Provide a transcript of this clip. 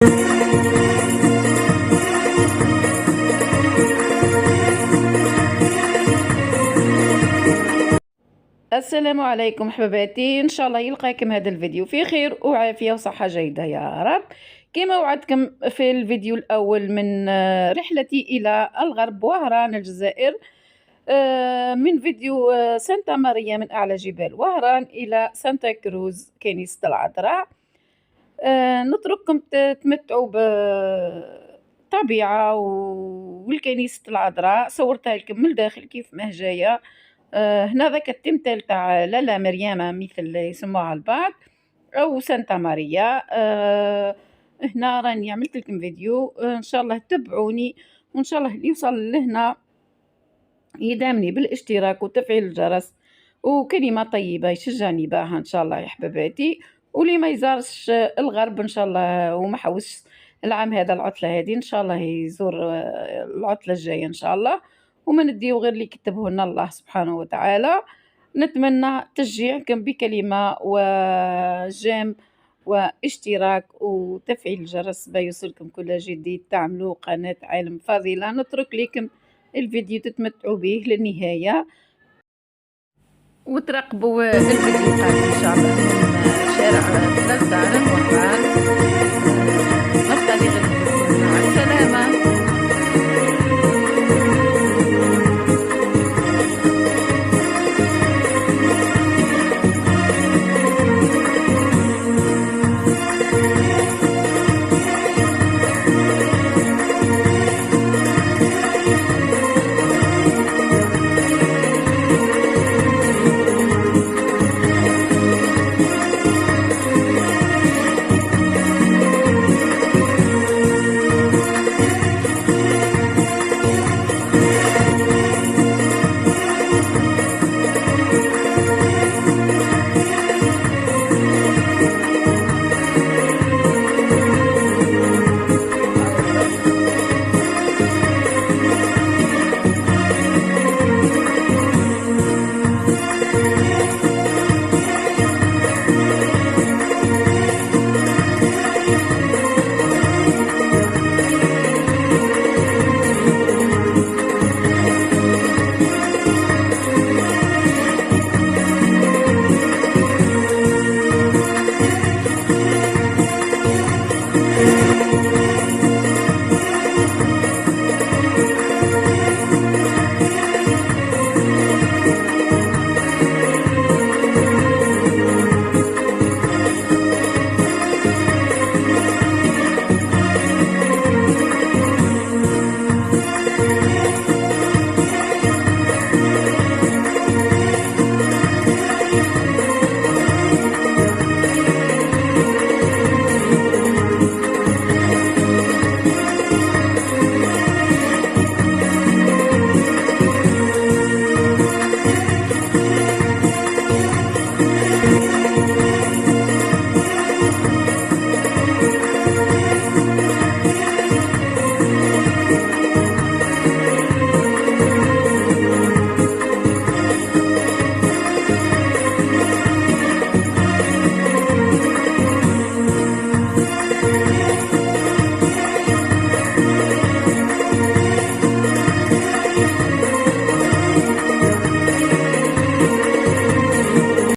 السلام عليكم حباباتي، ان شاء الله يلقاكم هذا الفيديو في خير وعافيه وصحه جيده يا رب. كما وعدتكم في الفيديو الاول من رحلتي الى الغرب وهران الجزائر، من فيديو سانتا ماريا من اعلى جبال وهران الى سانتا كروز كنيسه العذراء. نترككم تتمتعوا بالطبيعه والكنيسه العذراء. صورتها لكم من الداخل كيف ما جايه. هنا ذاك التمثال تاع لالا مريامة مثل يسموها البعض أو سانتا ماريا. هنا راني عملت لكم فيديو، إن شاء الله تبعوني، وإن شاء الله اللي يوصل لهنا يدعمني بالاشتراك وتفعيل الجرس وكلمة طيبة يشجعني بها إن شاء الله يا حباباتي. واللي ما يزارش الغرب إن شاء الله وما حوش العام هذا العطلة هذه إن شاء الله يزور العطلة الجاية إن شاء الله، وما نديو غير اللي كتبه لنا الله سبحانه وتعالى. نتمنى تشجيعكم بكلمة وجيم واشتراك وتفعيل الجرس بيوصلكم كل جديد. تعملوا قناة عالم فاضلة. نترك لكم الفيديو تتمتعوا به للنهاية وتراقبوا الفيديو القادم إن شاء الله من شارع بلاصة عالم وهران. نبقى لي غير مع السلامة.